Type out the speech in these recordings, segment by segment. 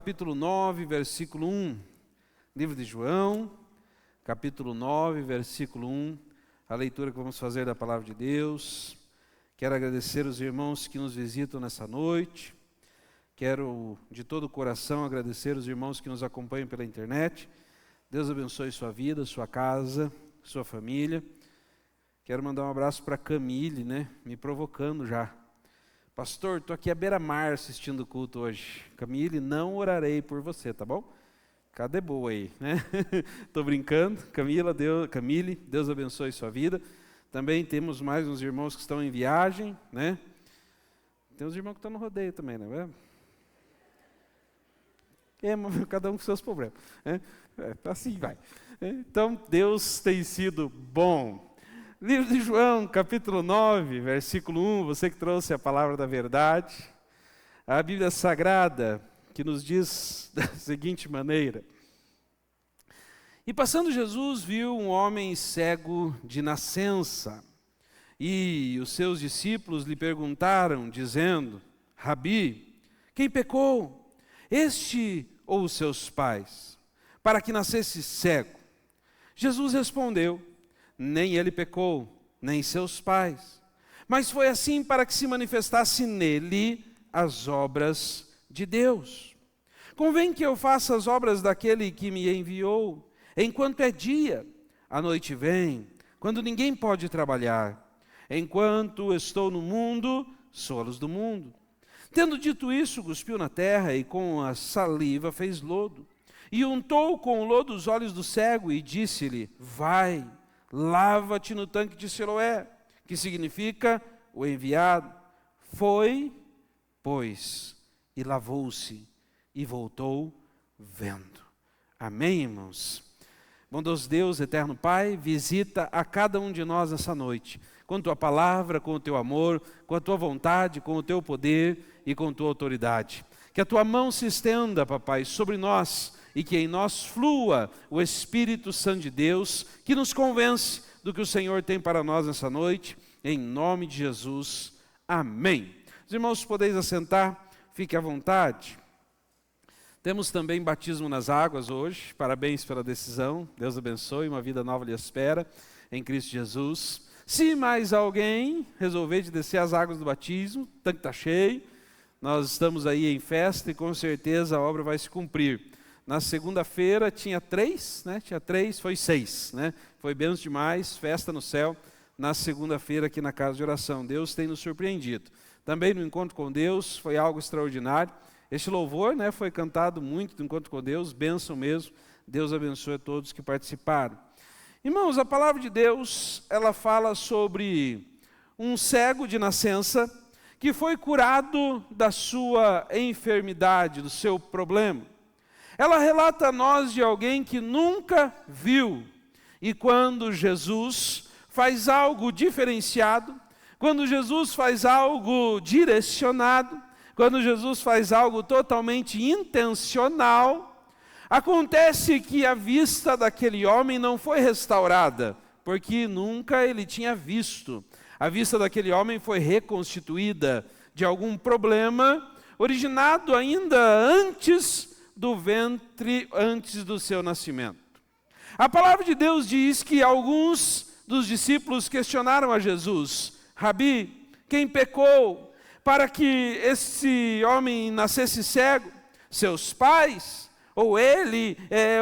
Capítulo 9, versículo 1, livro de João, capítulo 9, versículo 1, a leitura que vamos fazer da palavra de Deus. Quero agradecer os irmãos que nos visitam nessa noite, quero de todo o coração agradecer os irmãos que nos acompanham pela internet. Deus abençoe sua vida, sua casa, sua família. Quero mandar um abraço para a Camille, me provocando já. Pastor, estou aqui à beira-mar assistindo o culto hoje. Camille, não orarei por você, tá bom? Cadê boa aí, Estou brincando. Camille, Deus abençoe sua vida. Também temos mais uns irmãos que estão em viagem, Tem uns irmãos que estão no rodeio também, cada um com seus problemas, assim vai. Então, Deus tem sido bom. Livro de João, capítulo 9, versículo 1, você que trouxe a palavra da verdade, a Bíblia Sagrada, que nos diz da seguinte maneira: E passando Jesus viu um homem cego de nascença, e os seus discípulos lhe perguntaram, dizendo: Rabi, quem pecou, este ou os seus pais, para que nascesse cego? Jesus respondeu: Nem ele pecou, nem seus pais, mas foi assim para que se manifestasse nele as obras de Deus. Convém que eu faça as obras daquele que me enviou, enquanto é dia. A noite vem, quando ninguém pode trabalhar. Enquanto estou no mundo, sou a luz do mundo. Tendo dito isso, cuspiu na terra e com a saliva fez lodo. E untou com o lodo os olhos do cego e disse-lhe: Vai, lava-te no tanque de Siloé, que significa o enviado. Foi, pois, e lavou-se, e voltou vendo. Amém, irmãos? Bondoso Deus, eterno Pai, visita a cada um de nós nessa noite, com a Tua palavra, com o Teu amor, com a Tua vontade, com o Teu poder e com a Tua autoridade. Que a Tua mão se estenda, Papai, sobre nós, e que em nós flua o Espírito Santo de Deus, que nos convence do que o Senhor tem para nós nessa noite, em nome de Jesus, amém. Os irmãos, podeis assentar, fique à vontade. Temos também batismo nas águas hoje, parabéns pela decisão, Deus abençoe, uma vida nova lhe espera, em Cristo Jesus. Se mais alguém resolver de descer as águas do batismo, o tanque está cheio, nós estamos aí em festa e com certeza a obra vai se cumprir. Na segunda-feira tinha 3, foi 6, Foi bênção demais, festa no céu, na segunda-feira aqui na casa de oração. Deus tem nos surpreendido. Também no Encontro com Deus foi algo extraordinário. Este louvor, foi cantado muito do Encontro com Deus, bênção mesmo. Deus abençoe a todos que participaram. Irmãos, a palavra de Deus, ela fala sobre um cego de nascença que foi curado da sua enfermidade, do seu problema. Ela relata a nós de alguém que nunca viu. E quando Jesus faz algo diferenciado, quando Jesus faz algo direcionado, quando Jesus faz algo totalmente intencional, acontece que a vista daquele homem não foi restaurada, porque nunca ele tinha visto. A vista daquele homem foi reconstituída de algum problema originado ainda antes do ventre, antes do seu nascimento. A palavra de Deus diz que alguns dos discípulos questionaram a Jesus: Rabi, quem pecou para que esse homem nascesse cego? Seus pais? Ou ele?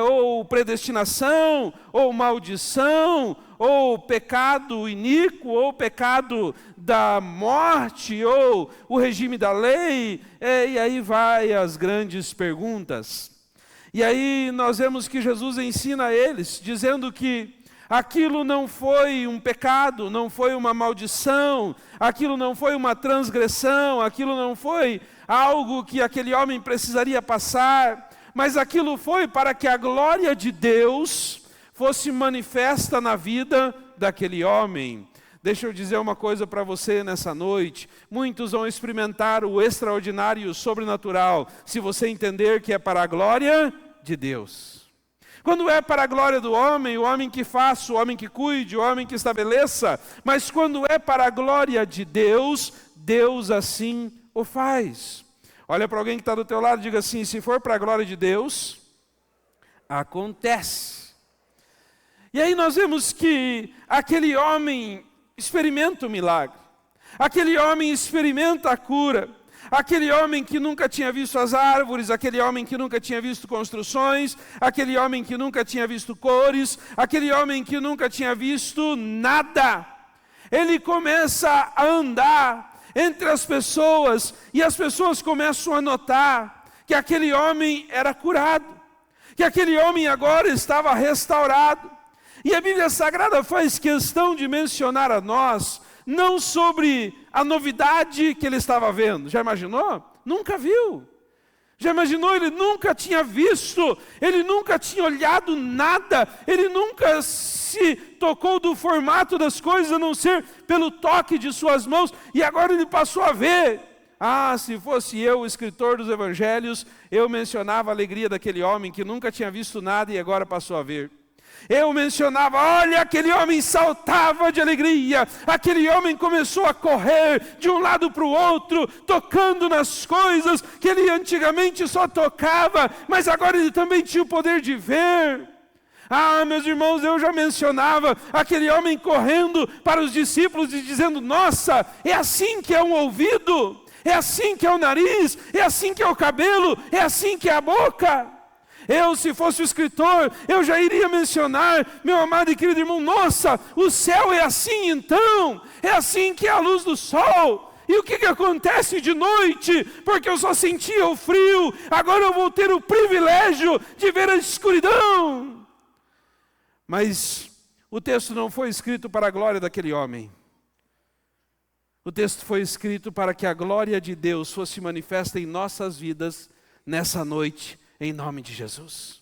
Ou predestinação? Ou maldição? Ou pecado iníquo? Ou pecado da morte? Ou o regime da lei? E aí vai as grandes perguntas. E aí nós vemos que Jesus ensina a eles, dizendo que aquilo não foi um pecado, não foi uma maldição, aquilo não foi uma transgressão, aquilo não foi algo que aquele homem precisaria passar, mas aquilo foi para que a glória de Deus fosse manifesta na vida daquele homem. Deixa eu dizer uma coisa para você nessa noite: muitos vão experimentar o extraordinário e o sobrenatural, se você entender que é para a glória de Deus. Quando é para a glória do homem, o homem que faça, o homem que cuide, o homem que estabeleça, mas quando é para a glória de Deus, Deus assim o faz. Olha para alguém que está do teu lado e diga assim: se for para a glória de Deus, acontece. E aí nós vemos que aquele homem experimenta o milagre. Aquele homem experimenta a cura. Aquele homem que nunca tinha visto as árvores, aquele homem que nunca tinha visto construções, aquele homem que nunca tinha visto cores, aquele homem que nunca tinha visto nada. Ele começa a andar entre as pessoas e as pessoas começam a notar que aquele homem era curado, que aquele homem agora estava restaurado. E a Bíblia Sagrada faz questão de mencionar a nós, não sobre a novidade que ele estava vendo. Já imaginou? Nunca viu. Já imaginou? Ele nunca tinha visto, ele nunca tinha olhado nada, ele nunca se tocou do formato das coisas, a não ser pelo toque de suas mãos, e agora ele passou a ver. Ah, se fosse eu, o escritor dos evangelhos, eu mencionava a alegria daquele homem que nunca tinha visto nada e agora passou a ver. Eu mencionava, olha, aquele homem saltava de alegria, aquele homem começou a correr de um lado para o outro, tocando nas coisas que ele antigamente só tocava, mas agora ele também tinha o poder de ver. Ah, meus irmãos, eu já mencionava aquele homem correndo para os discípulos e dizendo, nossa, é assim que é um ouvido, é assim que é o nariz, é assim que é o cabelo, é assim que é a boca. Eu, se fosse o escritor, eu já iria mencionar, meu amado e querido irmão, nossa, o céu é assim então, é assim que é a luz do sol. E o que acontece de noite? Porque eu só sentia o frio, agora eu vou ter o privilégio de ver a escuridão. Mas o texto não foi escrito para a glória daquele homem. O texto foi escrito para que a glória de Deus fosse manifesta em nossas vidas nessa noite, em nome de Jesus.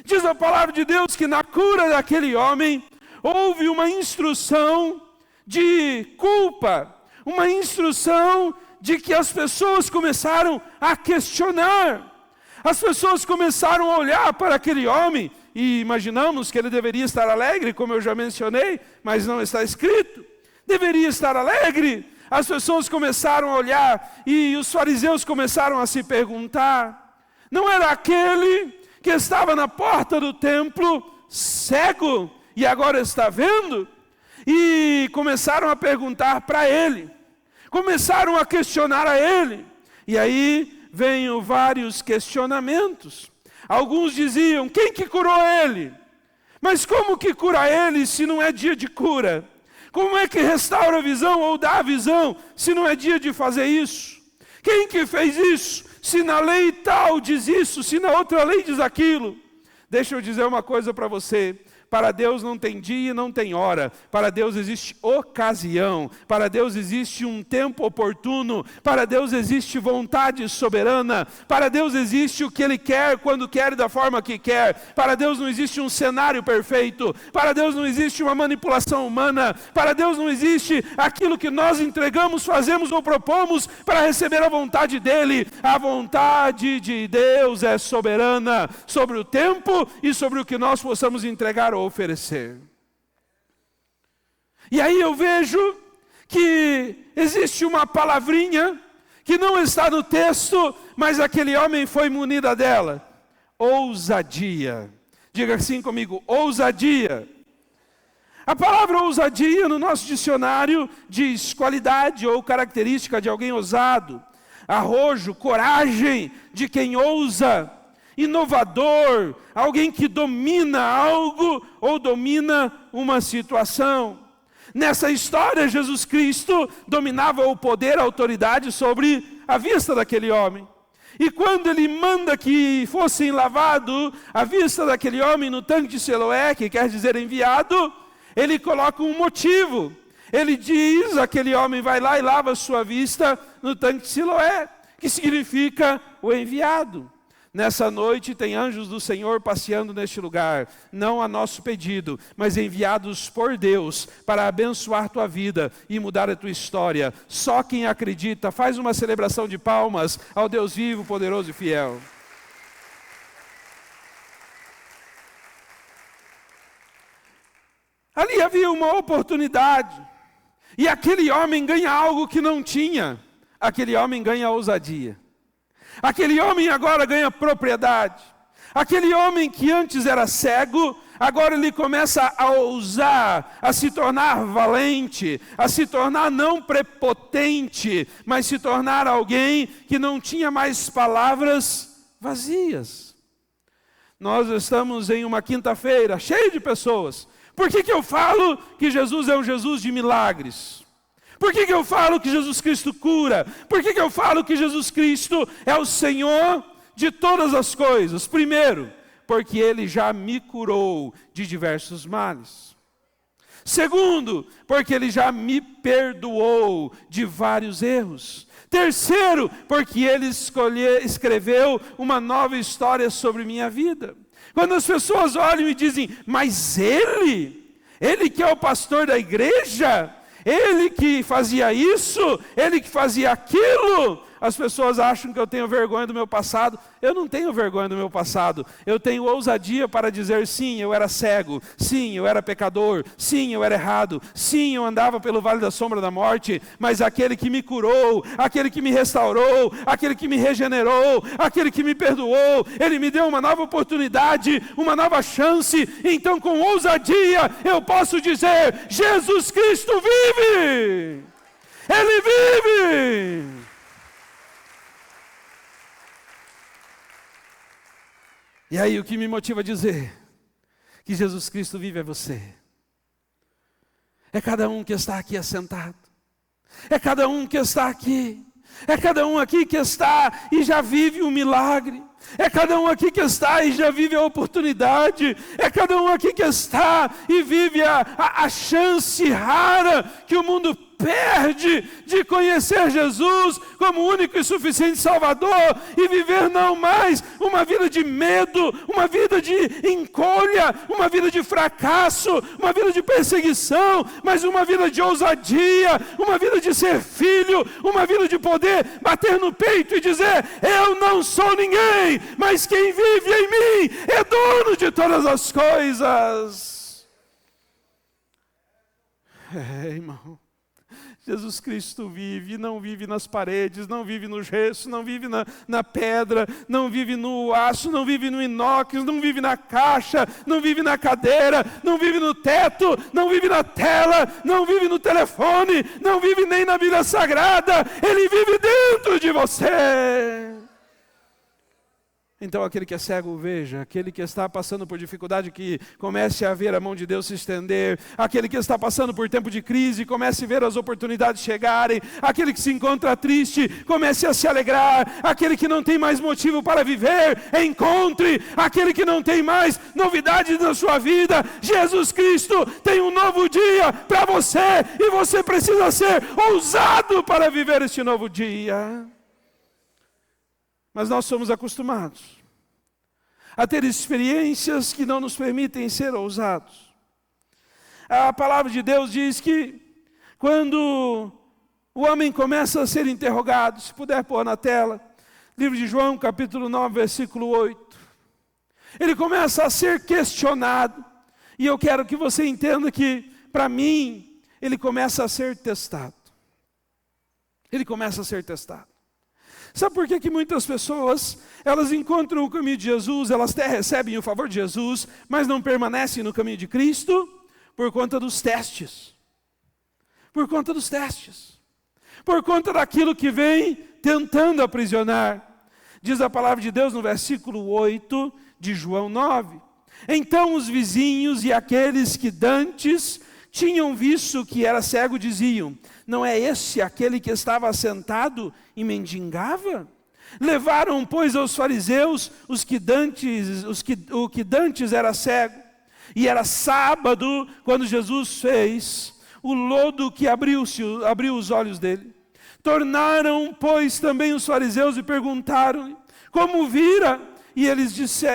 Diz a palavra de Deus que na cura daquele homem houve uma instrução de culpa, uma instrução de que as pessoas começaram a questionar. As pessoas começaram a olhar para aquele homem e imaginamos que ele deveria estar alegre, como eu já mencionei, mas não está escrito. Deveria estar alegre. As pessoas começaram a olhar e os fariseus começaram a se perguntar, não era aquele que estava na porta do templo, cego, e agora está vendo? E começaram a perguntar para ele, começaram a questionar a ele, e aí vêm vários questionamentos. Alguns diziam, quem que curou ele? Mas como que cura ele se não é dia de cura? Como é que restaura a visão ou dá a visão se não é dia de fazer isso? Quem que fez isso? Se na lei tal diz isso, se na outra lei diz aquilo. Deixa eu dizer uma coisa para você. Para Deus não tem dia e não tem hora. Para Deus existe ocasião. Para Deus existe um tempo oportuno. Para Deus existe vontade soberana. Para Deus existe o que Ele quer, quando quer e da forma que quer. Para Deus não existe um cenário perfeito. Para Deus não existe uma manipulação humana. Para Deus não existe aquilo que nós entregamos, fazemos ou propomos para receber a vontade dEle. A vontade de Deus é soberana sobre o tempo e sobre o que nós possamos entregar ou oferecer. E aí eu vejo que existe uma palavrinha que não está no texto, mas aquele homem foi munida dela. Ousadia. Diga assim comigo, ousadia. A palavra ousadia no nosso dicionário diz qualidade ou característica de alguém ousado, arrojo, coragem de quem ousa, inovador, alguém que domina algo ou domina uma situação. Nessa história, Jesus Cristo dominava o poder, a autoridade sobre a vista daquele homem. E quando ele manda que fossem lavado a vista daquele homem no tanque de Siloé, que quer dizer enviado, ele coloca um motivo. Ele diz, aquele homem vai lá e lava a sua vista no tanque de Siloé, que significa o enviado. Nessa noite tem anjos do Senhor passeando neste lugar, não a nosso pedido, mas enviados por Deus para abençoar tua vida e mudar a tua história. Só quem acredita, faz uma celebração de palmas ao Deus vivo, poderoso e fiel. Ali havia uma oportunidade, e aquele homem ganha algo que não tinha, aquele homem ganha ousadia. Aquele homem agora ganha propriedade. Aquele homem que antes era cego, agora ele começa a ousar, a se tornar valente, a se tornar não prepotente, mas se tornar alguém que não tinha mais palavras vazias. Nós estamos em uma quinta-feira, cheio de pessoas. Por que eu falo que Jesus é um Jesus de milagres? Por que eu falo que Jesus Cristo cura? Por que eu falo que Jesus Cristo é o Senhor de todas as coisas? Primeiro, porque Ele já me curou de diversos males. Segundo, porque Ele já me perdoou de vários erros. Terceiro, porque Ele escreveu uma nova história sobre minha vida. Quando as pessoas olham e dizem, mas Ele que é o pastor da igreja, Ele que fazia isso, Ele que fazia aquilo, as pessoas acham que eu tenho vergonha do meu passado. Eu não tenho vergonha do meu passado. Eu tenho ousadia para dizer, sim, eu era cego. Sim, eu era pecador. Sim, eu era errado. Sim, eu andava pelo vale da sombra da morte. Mas aquele que me curou, aquele que me restaurou, aquele que me regenerou, aquele que me perdoou, Ele me deu uma nova oportunidade, uma nova chance. Então, com ousadia, eu posso dizer, Jesus Cristo vive! Ele vive! E aí o que me motiva a dizer que Jesus Cristo vive é você. É cada um que está aqui assentado. É cada um que está aqui. É cada um aqui que está e já vive um milagre. É cada um aqui que está e já vive a oportunidade. É cada um aqui que está e vive a chance rara que o mundo perde de conhecer Jesus como único e suficiente Salvador e viver não mais uma vida de medo, uma vida de encolha, uma vida de fracasso, uma vida de perseguição, mas uma vida de ousadia, uma vida de ser filho, uma vida de poder bater no peito e dizer, eu não sou ninguém, mas quem vive em mim é dono de todas as coisas. Irmão, Jesus Cristo vive, não vive nas paredes, não vive nos restos, não vive na pedra, não vive no aço, não vive no inox, não vive na caixa, não vive na cadeira, não vive no teto, não vive na tela, não vive no telefone, não vive nem na Bíblia Sagrada, Ele vive dentro de você. Então aquele que é cego veja, aquele que está passando por dificuldade que comece a ver a mão de Deus se estender, aquele que está passando por tempo de crise comece a ver as oportunidades chegarem, aquele que se encontra triste comece a se alegrar, aquele que não tem mais motivo para viver, encontre, aquele que não tem mais novidades na sua vida, Jesus Cristo tem um novo dia para você e você precisa ser ousado para viver este novo dia. Mas nós somos acostumados a ter experiências que não nos permitem ser ousados. A palavra de Deus diz que quando o homem começa a ser interrogado, se puder pôr na tela, livro de João, capítulo 9, versículo 8. Ele começa a ser questionado, e eu quero que você entenda que, para mim, ele começa a ser testado. Ele começa a ser testado. Sabe por que muitas pessoas, elas encontram o caminho de Jesus, elas até recebem o favor de Jesus, mas não permanecem no caminho de Cristo? Por conta dos testes. Por conta dos testes. Por conta daquilo que vem tentando aprisionar. Diz a palavra de Deus no versículo 8 de João 9. Então os vizinhos e aqueles que dantes tinham visto que era cego diziam, não é esse aquele que estava sentado e mendigava? Levaram, pois, aos fariseus o que dantes era cego. E era sábado, quando Jesus fez o lodo que abriu os olhos dele. Tornaram, pois, também os fariseus e perguntaram-lhe, como vira? E lhes disse,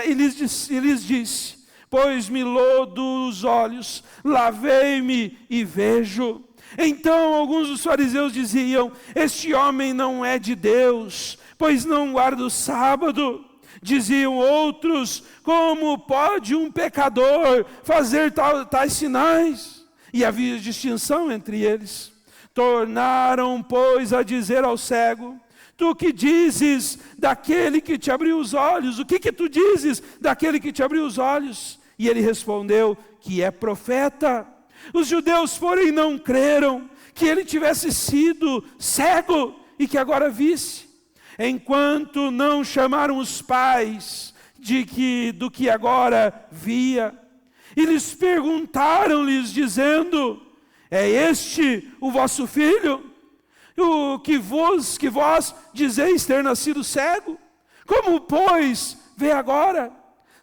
pois-me lodo os olhos, lavei-me e vejo. Então alguns dos fariseus diziam, este homem não é de Deus, pois não guarda o sábado. Diziam outros, como pode um pecador fazer tais sinais? E havia distinção entre eles. Tornaram, pois, a dizer ao cego, Tu que dizes daquele que te abriu os olhos? O que tu dizes daquele que te abriu os olhos? E ele respondeu que é profeta. Os judeus, porém, não creram que ele tivesse sido cego e que agora visse, enquanto não chamaram os pais do que agora via. E lhes perguntaram-lhes, dizendo: é este o vosso filho? O que vós dizeis ter nascido cego? Como, pois, vê agora?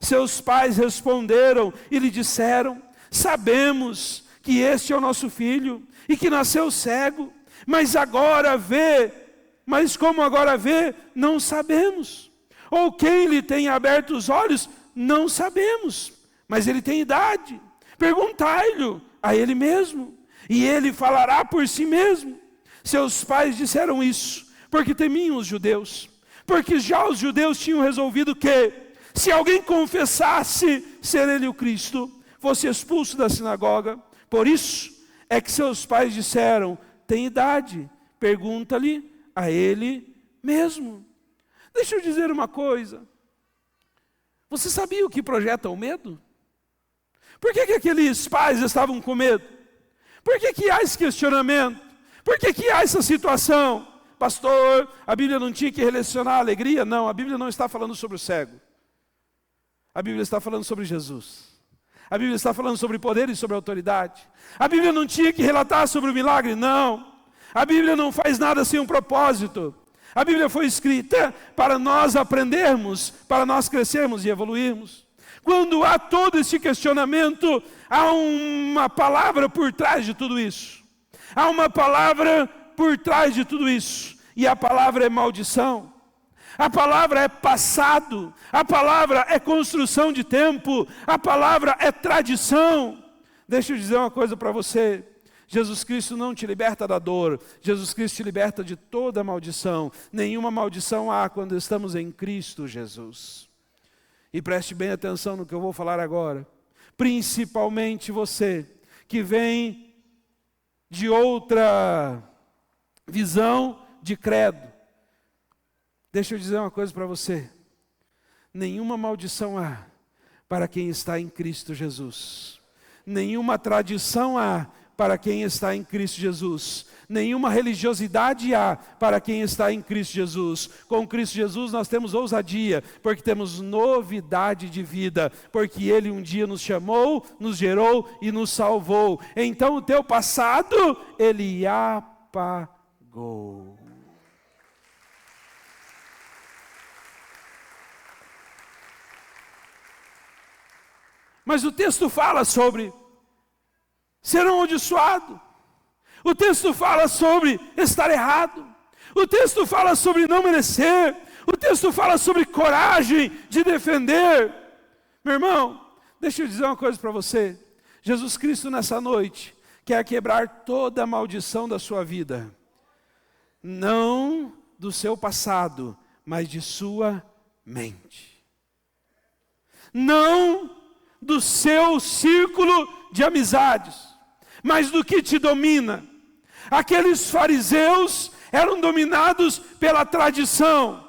Seus pais responderam e lhe disseram: sabemos que este é o nosso filho e que nasceu cego, mas como agora vê, não sabemos. Ou quem lhe tem aberto os olhos, não sabemos. Mas ele tem idade. Perguntai-lhe a ele mesmo, e ele falará por si mesmo. Seus pais disseram isso porque temiam os judeus, porque já os judeus tinham resolvido que, se alguém confessasse ser ele o Cristo, fosse expulso da sinagoga. Por isso é que seus pais disseram: tem idade, pergunta-lhe a ele mesmo. Deixa eu dizer uma coisa. Você sabia o que projeta o medo? Por que aqueles pais estavam com medo? Por que há esse questionamento? Por que há essa situação? Pastor, a Bíblia não tinha que relacionar a alegria? Não, a Bíblia não está falando sobre o cego. A Bíblia está falando sobre Jesus. A Bíblia está falando sobre poder e sobre autoridade. A Bíblia não tinha que relatar sobre o milagre? Não. A Bíblia não faz nada sem um propósito. A Bíblia foi escrita para nós aprendermos, para nós crescermos e evoluirmos. Quando há todo esse questionamento, há uma palavra por trás de tudo isso. Há uma palavra por trás de tudo isso. E a palavra é maldição. A palavra é passado. A palavra é construção de tempo. A palavra é tradição. Deixa eu dizer uma coisa para você. Jesus Cristo não te liberta da dor. Jesus Cristo te liberta de toda maldição. Nenhuma maldição há quando estamos em Cristo Jesus. E preste bem atenção no que eu vou falar agora. Principalmente você que vem de outra visão de credo. Deixa eu dizer uma coisa para você. Nenhuma maldição há para quem está em Cristo Jesus. Nenhuma tradição há para quem está em Cristo Jesus. Nenhuma religiosidade há para quem está em Cristo Jesus. Com Cristo Jesus nós temos ousadia, porque temos novidade de vida, porque Ele um dia nos chamou, nos gerou e nos salvou. Então o teu passado, Ele apagou. Mas o texto fala sobre ser amaldiçoado. O texto fala sobre estar errado. O texto fala sobre não merecer. O texto fala sobre coragem de defender. Meu irmão, deixa eu dizer uma coisa para você. Jesus Cristo nessa noite quer quebrar toda a maldição da sua vida. Não do seu passado, mas de sua mente. Não do seu círculo de amizades, mas do que te domina. Aqueles fariseus eram dominados pela tradição.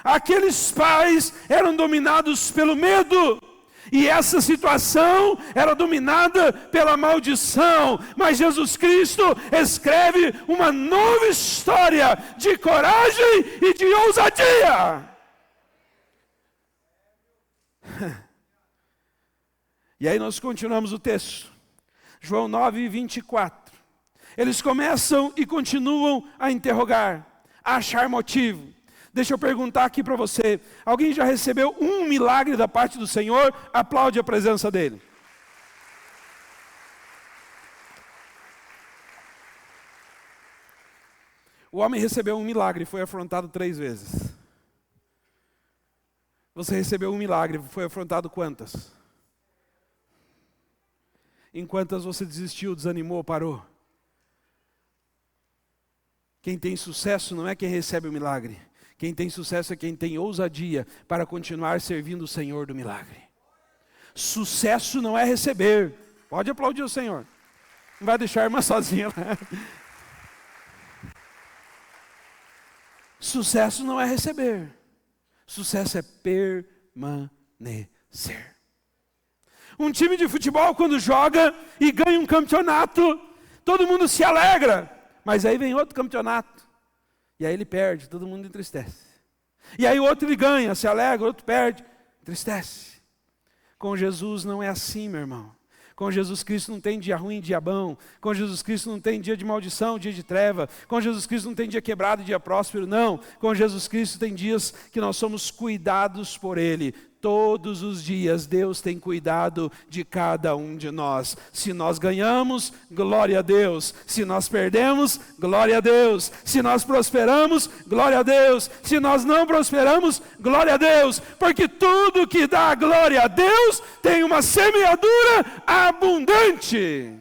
Aqueles pais eram dominados pelo medo. E essa situação era dominada pela maldição. Mas Jesus Cristo escreve uma nova história de coragem e de ousadia. E aí nós continuamos o texto. João 9, 24. Eles começam e continuam a interrogar, a achar motivo. Deixa eu perguntar aqui para você. Alguém já recebeu um milagre da parte do Senhor? Aplaude a presença dele. O homem recebeu um milagre e foi afrontado 3 vezes. Você recebeu um milagre e foi afrontado quantas? Em quantas você desistiu, desanimou, parou? Quem tem sucesso não é quem recebe o milagre. Quem tem sucesso é quem tem ousadia para continuar servindo o Senhor do milagre. Sucesso não é receber. Pode aplaudir o Senhor. Não vai deixar a irmã sozinha lá. Sucesso não é receber. Sucesso é permanecer. Um time de futebol, quando joga e ganha um campeonato, todo mundo se alegra. Mas aí vem outro campeonato. E aí ele perde, todo mundo entristece. E aí o outro ele ganha, se alegra, o outro perde, entristece. Com Jesus não é assim, meu irmão. Com Jesus Cristo não tem dia ruim, dia bom. Com Jesus Cristo não tem dia de maldição, dia de treva. Com Jesus Cristo não tem dia quebrado, dia próspero, não. Com Jesus Cristo tem dias que nós somos cuidados por Ele. Todos os dias Deus tem cuidado de cada um de nós. Se nós ganhamos, glória a Deus. Se nós perdemos, glória a Deus. Se nós prosperamos, glória a Deus. Se nós não prosperamos, glória a Deus. Porque tudo que dá glória a Deus tem uma semeadura abundante.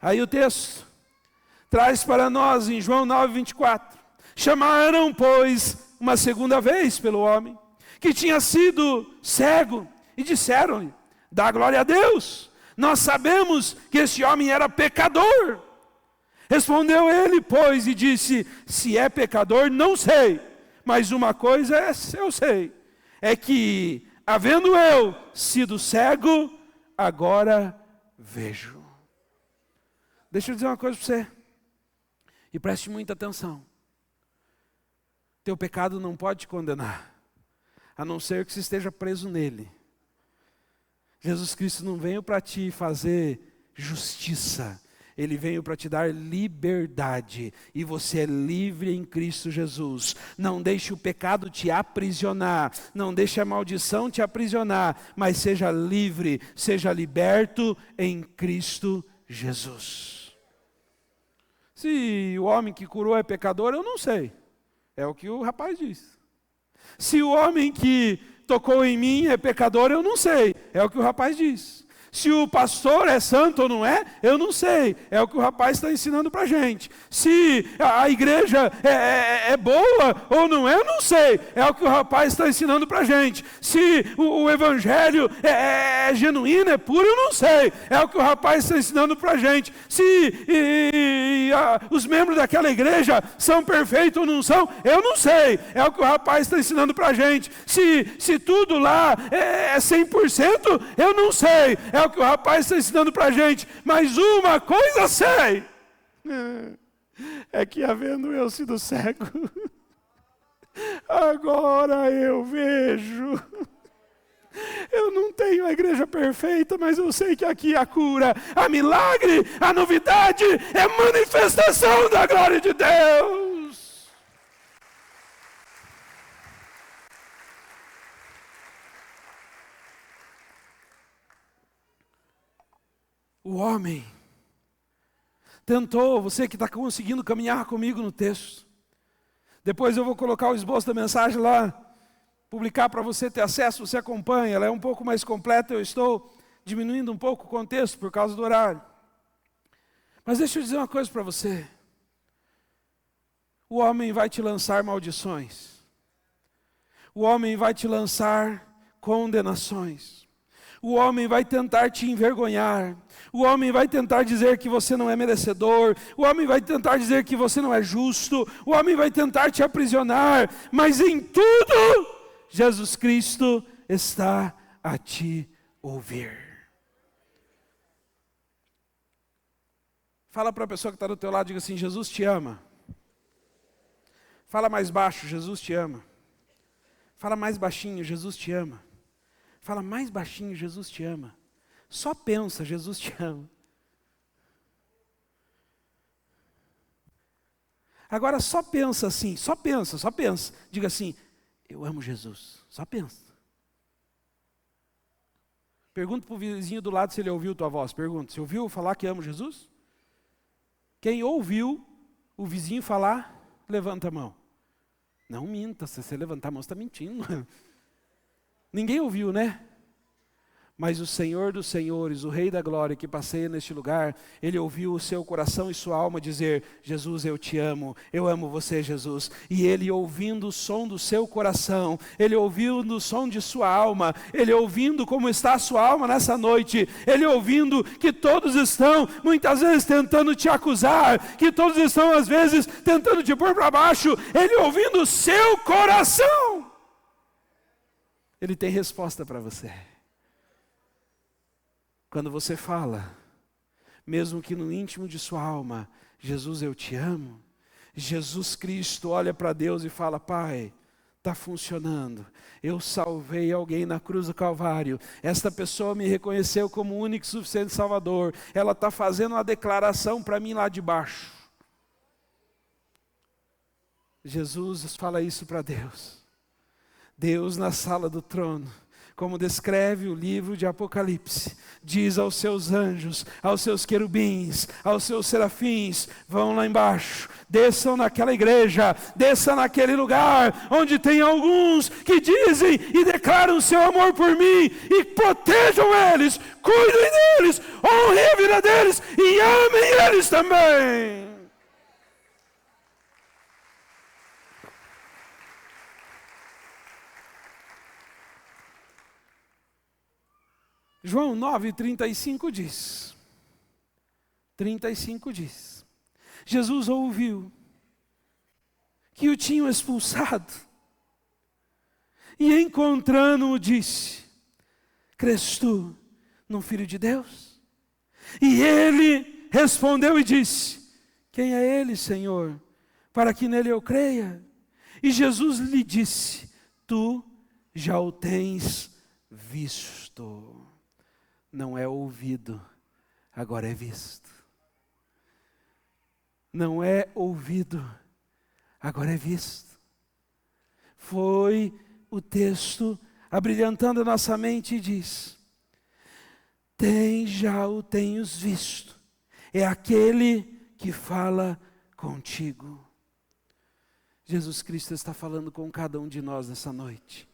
Aí o texto traz para nós em João 9:24. Chamaram, pois, uma segunda vez pelo homem, que tinha sido cego, e disseram-lhe: dá glória a Deus, nós sabemos que esse homem era pecador. Respondeu ele, pois, e disse: se é pecador, não sei, mas uma coisa eu sei, é que, havendo eu sido cego, agora vejo. Deixa eu dizer uma coisa para você, e preste muita atenção. Teu pecado não pode te condenar, a não ser que você esteja preso nele. Jesus Cristo não veio para te fazer justiça, Ele veio para te dar liberdade, e você é livre em Cristo Jesus. Não deixe o pecado te aprisionar, não deixe a maldição te aprisionar, mas seja livre, seja liberto em Cristo Jesus. Se o homem que curou é pecador, eu não sei. É o que o rapaz diz. Se o homem que tocou em mim é pecador, eu não sei. É o que o rapaz diz. Se o pastor é santo ou não é, eu não sei. É o que o rapaz está ensinando para a gente. Se a igreja é boa ou não é, eu não sei. É o que o rapaz está ensinando para a gente. Se o evangelho é genuíno, é puro, eu não sei. É o que o rapaz está ensinando para a gente. Se os membros daquela igreja são perfeitos ou não são, eu não sei. É o que o rapaz está ensinando para a gente. Se tudo lá é 100%, eu não sei. É o que o rapaz está ensinando para a gente. Mas uma coisa sei, é que havendo eu sido cego, agora eu vejo. Eu não tenho a igreja perfeita, mas eu sei que aqui a cura, a milagre, a novidade é manifestação da glória de Deus. O homem tentou, você que está conseguindo caminhar comigo no texto, depois eu vou colocar o esboço da mensagem lá, publicar para você ter acesso, você acompanha, ela é um pouco mais completa, eu estou diminuindo um pouco o contexto por causa do horário. Mas deixa eu dizer uma coisa para você, o homem vai te lançar maldições, o homem vai te lançar condenações, o homem vai tentar te envergonhar, o homem vai tentar dizer que você não é merecedor, o homem vai tentar dizer que você não é justo, o homem vai tentar te aprisionar, mas em tudo, Jesus Cristo está a te ouvir. Fala para a pessoa que está do teu lado, diga assim: Jesus te ama. Fala mais baixo: Jesus te ama. Fala mais baixinho: Jesus te ama. Fala mais baixinho: Jesus te ama. Só pensa: Jesus te ama. Agora só pensa assim, só pensa. Diga assim: eu amo Jesus. Só pensa. Pergunta para o vizinho do lado se ele ouviu tua voz. Pergunta: você ouviu falar que amo Jesus? Quem ouviu o vizinho falar, levanta a mão. Não minta, se você levantar a mão, você está mentindo. Ninguém ouviu, né? Mas o Senhor dos Senhores, o Rei da Glória que passeia neste lugar, Ele ouviu o seu coração e sua alma dizer: Jesus, eu te amo, eu amo você, Jesus. E Ele, ouvindo o som do seu coração, Ele ouvindo o som de sua alma, Ele ouvindo como está a sua alma nessa noite, Ele ouvindo que todos estão muitas vezes tentando te acusar, que todos estão às vezes tentando te pôr para baixo, Ele ouvindo o seu coração, Ele tem resposta para você. Quando você fala, mesmo que no íntimo de sua alma, Jesus, eu te amo, Jesus Cristo olha para Deus e fala: Pai, está funcionando, eu salvei alguém na cruz do Calvário, esta pessoa me reconheceu como o único e suficiente Salvador, ela está fazendo uma declaração para mim lá de baixo. Jesus fala isso para Deus. Deus na sala do trono, como descreve o livro de Apocalipse, diz aos seus anjos, aos seus querubins, aos seus serafins: vão lá embaixo, desçam naquela igreja, desçam naquele lugar, onde tem alguns que dizem e declaram seu amor por mim, e protejam eles, cuidem deles, honrem a vida deles, e amem eles também. João 9:35 diz, 35 diz, Jesus ouviu que o tinham expulsado, e encontrando-o disse: crês tu no Filho de Deus? E ele respondeu e disse: quem é ele, Senhor, para que nele eu creia? E Jesus lhe disse: tu já o tens visto. Não é ouvido, agora é visto. Não é ouvido, agora é visto. Foi o texto abrilhantando a nossa mente e diz: já o tenhas visto. É aquele que fala contigo. Jesus Cristo está falando com cada um de nós nessa noite.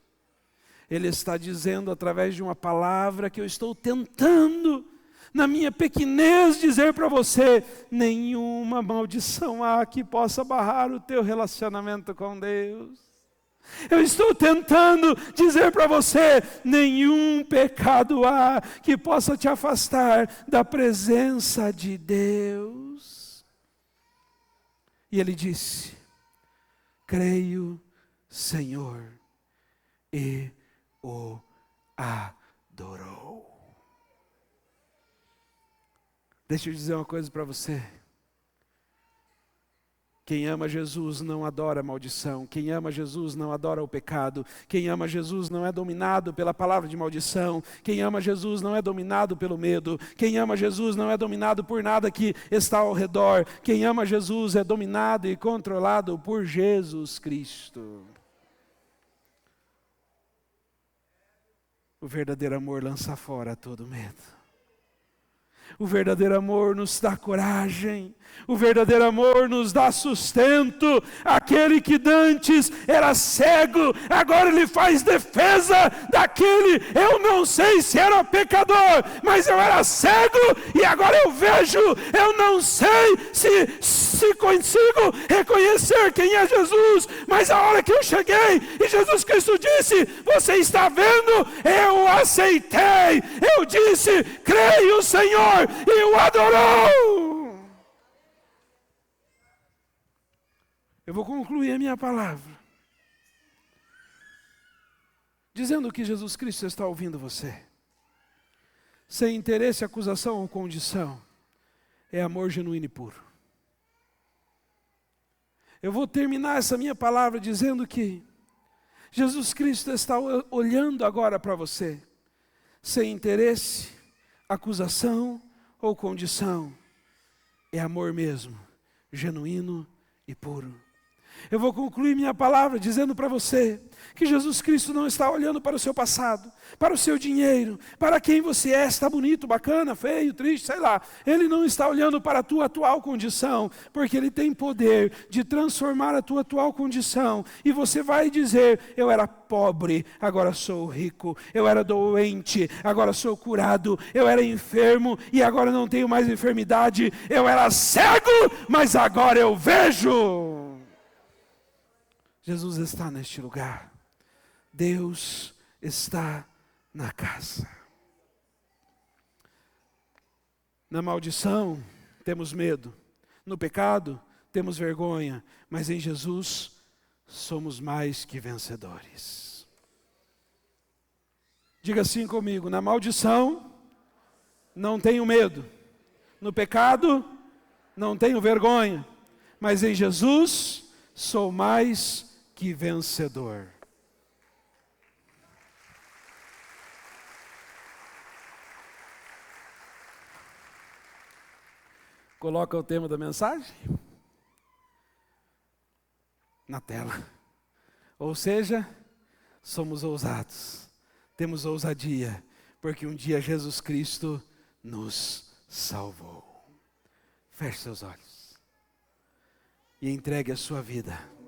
Ele está dizendo através de uma palavra que eu estou tentando, na minha pequenez, dizer para você: nenhuma maldição há que possa barrar o teu relacionamento com Deus. Eu estou tentando dizer para você: nenhum pecado há que possa te afastar da presença de Deus. E ele disse: creio, Senhor, e o adorou. Deixa eu dizer uma coisa para você. Quem ama Jesus não adora a maldição. Quem ama Jesus não adora o pecado. Quem ama Jesus não é dominado pela palavra de maldição. Quem ama Jesus não é dominado pelo medo. Quem ama Jesus não é dominado por nada que está ao redor. Quem ama Jesus é dominado e controlado por Jesus Cristo. O verdadeiro amor lança fora todo medo. O verdadeiro amor nos dá coragem. O verdadeiro amor nos dá sustento. Aquele que dantes era cego, agora ele faz defesa daquele: eu não sei se era pecador, mas eu era cego e agora eu vejo. Eu não sei se consigo reconhecer quem é Jesus, mas a hora que eu cheguei e Jesus Cristo disse: você está vendo? Eu aceitei. Eu disse: creio, Senhor, e o adorou. Eu vou concluir a minha palavra dizendo que Jesus Cristo está ouvindo você. Sem interesse, acusação ou condição, é amor genuíno e puro. Eu vou terminar essa minha palavra dizendo que Jesus Cristo está olhando agora para você, sem interesse, acusação ou condição, é amor mesmo, genuíno e puro. Eu vou concluir minha palavra dizendo para você que Jesus Cristo não está olhando para o seu passado, para o seu dinheiro, para quem você é, está bonito, bacana, feio, triste, sei lá. Ele não está olhando para a tua atual condição, porque Ele tem poder de transformar a tua atual condição. E você vai dizer: eu era pobre, agora sou rico. Eu era doente, agora sou curado. Eu era enfermo e agora não tenho mais enfermidade. Eu era cego, mas agora eu vejo. Jesus está neste lugar. Deus está na casa. Na maldição, temos medo. No pecado, temos vergonha. Mas em Jesus, somos mais que vencedores. Diga assim comigo: na maldição, não tenho medo. No pecado, não tenho vergonha. Mas em Jesus, sou mais que vencedor. Coloca o tema da mensagem na tela. Ou seja, somos ousados, temos ousadia, porque um dia Jesus Cristo nos salvou. Feche seus olhos e entregue a sua vida